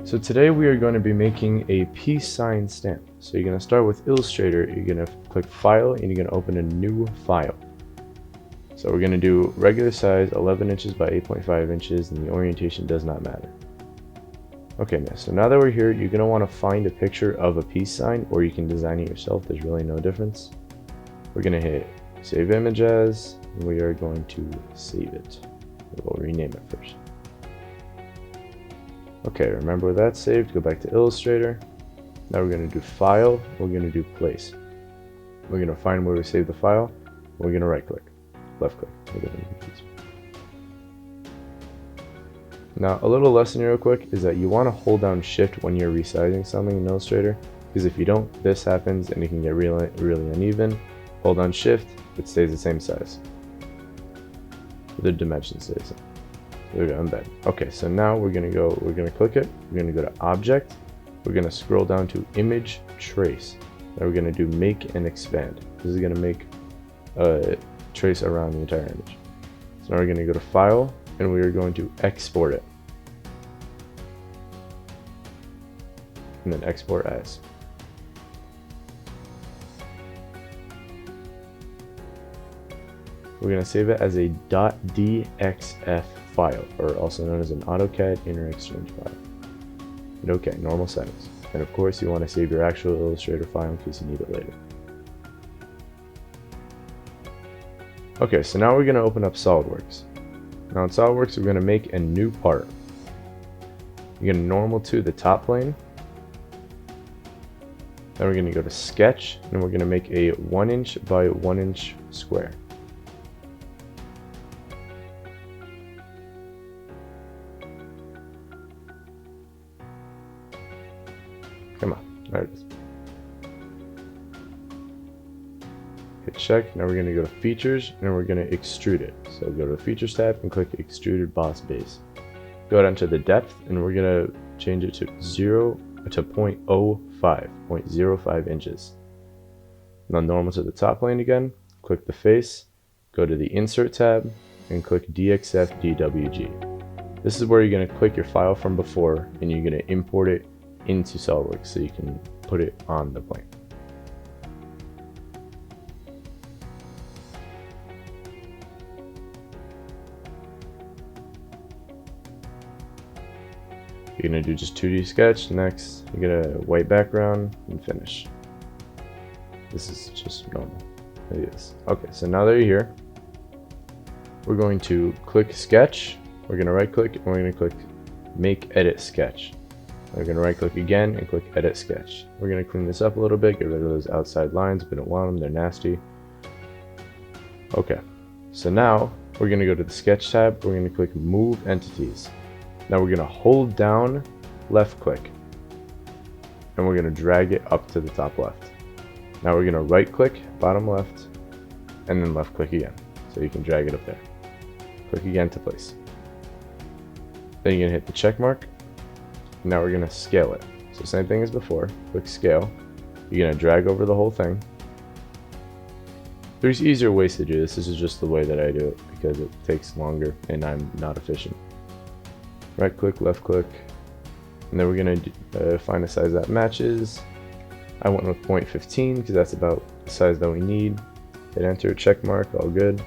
So today we are going to be making a peace sign stamp. So you're going to start with Illustrator, you're going to click File, and you're going to open a new file. So we're going to do regular size 11 inches by 8.5 inches, and the orientation does not matter. Okay, so now that we're here, you're going to want to find a picture of a peace sign, or you can design it yourself. There's really no difference. We're going to hit Save Image As, and we are going to save it. We'll rename it first. Okay, remember that's saved, go back to Illustrator. Now we're going to do File, we're going to do Place. We're going to find where we saved the file, we're going to right click, left click. Now a little lesson real quick is that you want to hold down Shift when you're resizing something in Illustrator, because if you don't, this happens and it can get really uneven. Hold down Shift, it stays the same size. The dimension stays the same. There we go, embed. Okay, so now we're gonna click it, we're gonna go to Object, we're gonna scroll down to Image Trace. Now we're gonna do Make and Expand. This is gonna make a trace around the entire image. So now we're gonna go to File, and we are going to export it. And then Export As. We're going to save it as a .dxf file, or also known as an AutoCAD Inter-Exchange file. Hit OK, normal settings. And of course you want to save your actual Illustrator file in case you need it later. Okay, so now we're going to open up SolidWorks. Now in SolidWorks we're going to make a new part. You're going to normal to the top plane. Then we're going to go to Sketch, and we're going to make a 1 inch by 1 inch square. Come on, there it is. Hit check. Now we're going to go to Features, and we're going to extrude it. So go to the Features tab and click Extruded Boss Base. Go down to the depth, and we're going to change it to 0.05 inches. Now normal to the top plane again. Click the face. Go to the Insert tab and click DXF DWG. This is where you're going to click your file from before, and you're going to import it into SolidWorks so you can put it on the plane. You're going to do just 2D sketch. Next, you get a white background and finish. This is just normal. Yes. Okay, so now that you're here, we're going to click Sketch. We're going to right click, and we're going to click Make Edit Sketch. We're going to right click again and click Edit Sketch. We're going to clean this up a little bit, get rid of those outside lines. We don't want them, they're nasty. Okay, so now we're going to go to the Sketch tab. We're going to click Move Entities. Now we're going to hold down left click, and we're going to drag it up to the top left. Now we're going to right click bottom left, and then left click again, so you can drag it up there. Click again to place. Then you're going to hit the check mark. Now we're going to scale it. So same thing as before, click Scale. You're going to drag over the whole thing. There's easier ways to do this. This is just the way that I do it because it takes longer and I'm not efficient. Right click, left click, and then we're going to find a size that matches. I went with 0.15 because that's about the size that we need. Hit enter, check mark, all good.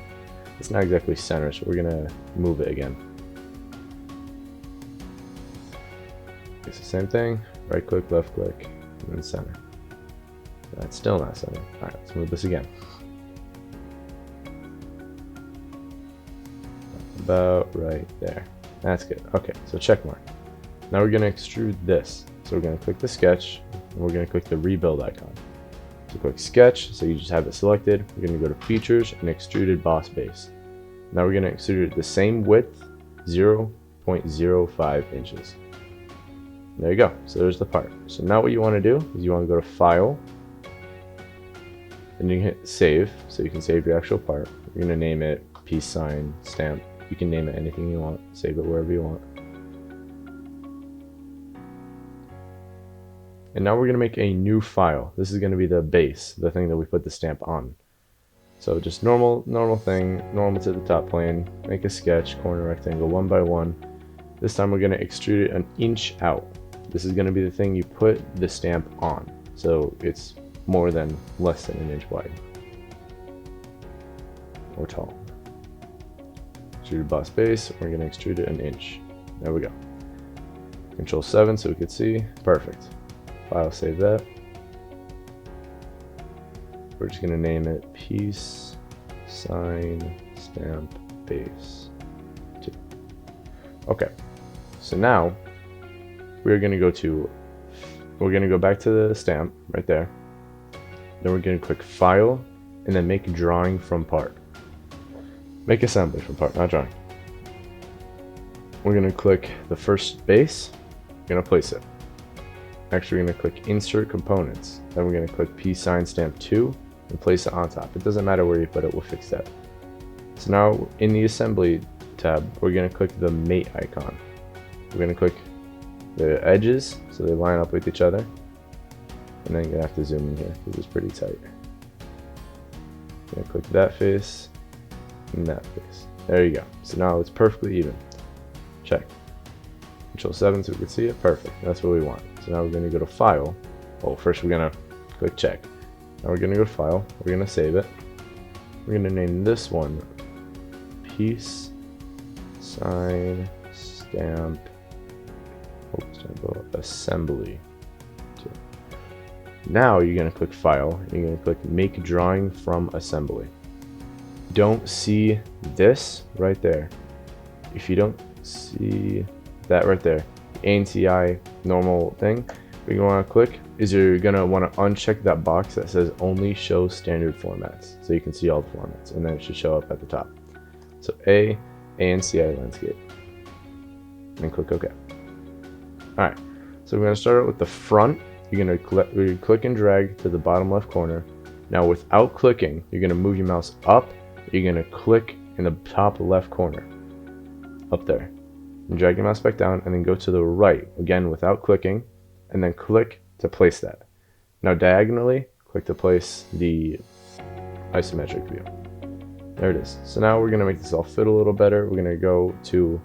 It's not exactly center, so we're going to move it again. It's the same thing, right click, left click, and then center. That's still not center. Alright, let's move this again. About right there. That's good. Okay, so check mark. Now we're going to extrude this. So we're going to click the sketch, and we're going to click the rebuild icon. So click Sketch, so you just have it selected. We're going to go to Features and Extruded Boss Base. Now we're going to extrude it the same width, 0.05 inches. There you go. So there's the part. So now what you want to do is you want to go to File, and you can hit Save, so you can save your actual part. You're going to name it Peace Sign Stamp. You can name it anything you want. Save it wherever you want. And now we're going to make a new file. This is going to be the base, the thing that we put the stamp on. So just normal thing, normal to the top plane. Make a sketch, corner rectangle, 1 by 1. This time we're going to extrude it an inch out. this is going to be the thing you put the stamp on. So it's more than less than an inch wide or tall. Extrude boss base, we're going to extrude it an inch. There we go. Control 7 so we could see. Perfect. File, save that. We're just going to name it peace sign stamp base 2. Okay, so now we're going to go back to the stamp right there. Then we're going to click file and then make drawing from part. Make assembly from part, not drawing. We're going to click the first base. We're going to place it. Actually, we're going to click insert components. Then we're going to click peace sign stamp 2 and place it on top. It doesn't matter where you put it, we'll fix that. So now in the assembly tab, we're going to click the mate icon. We're going to click the edges so they line up with each other. And then you're going to have to zoom in here because it's pretty tight. I'm going to click that face and that face. There you go. So now it's perfectly even. Check. Control 7 so we can see it. Perfect. That's what we want. So now we're going to go to file. Well, first we're going to click check. Now we're going to go to file. We're going to save it. We're going to name this one peace sign stamp assembly 2. Now you're going to click file and you're going to click make drawing from assembly. Don't see this right there. If you don't see that right there, ANSI normal thing, what you want to click is you're going to want to uncheck that box that says only show standard formats so you can see all the formats, and then it should show up at the top. So ANSI landscape and click OK. Alright, so we're going to start out with the front. You're going to click and drag to the bottom left corner. Now without clicking, you're going to move your mouse up. You're going to click in the top left corner up there and drag your mouse back down and then go to the right again without clicking and then click to place that. Now diagonally click to place the isometric view. There it is. So now we're going to make this all fit a little better. We're going to go to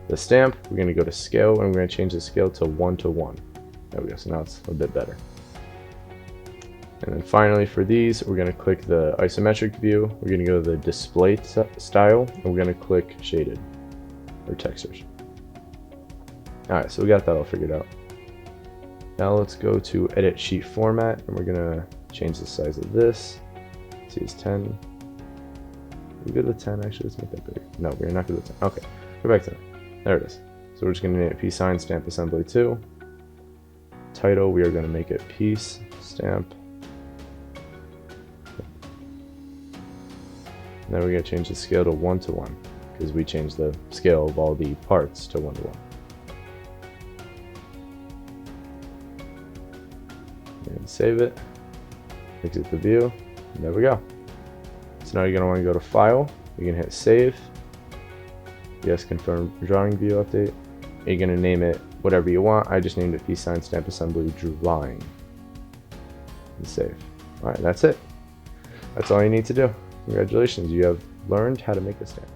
the stamp, we're going to go to scale, and we're going to change the scale to 1:1. There we go. So now it's a bit better. And then finally for these, we're going to click the isometric view. We're going to go to the display style, and we're going to click shaded or textures. Alright, so we got that all figured out. Now let's go to edit sheet format, and we're going to change the size of this. Let's see, it's 10. We good with 10 actually? Let's make that bigger. No, we're not good with 10. Okay, go back to that. There it is. So we're just going to name it peace sign stamp assembly 2. Title, we are going to make it peace stamp. Now we're going to change the scale to 1:1 because we changed the scale of all the parts to 1:1. And save it. Exit the view. And there we go. So now you're going to want to go to File. You're going to hit Save. Yes, confirm drawing view update. You're going to name it whatever you want. I just named it peace sign stamp assembly drawing. And save. Alright, that's it. That's all you need to do. Congratulations, you have learned how to make a stamp.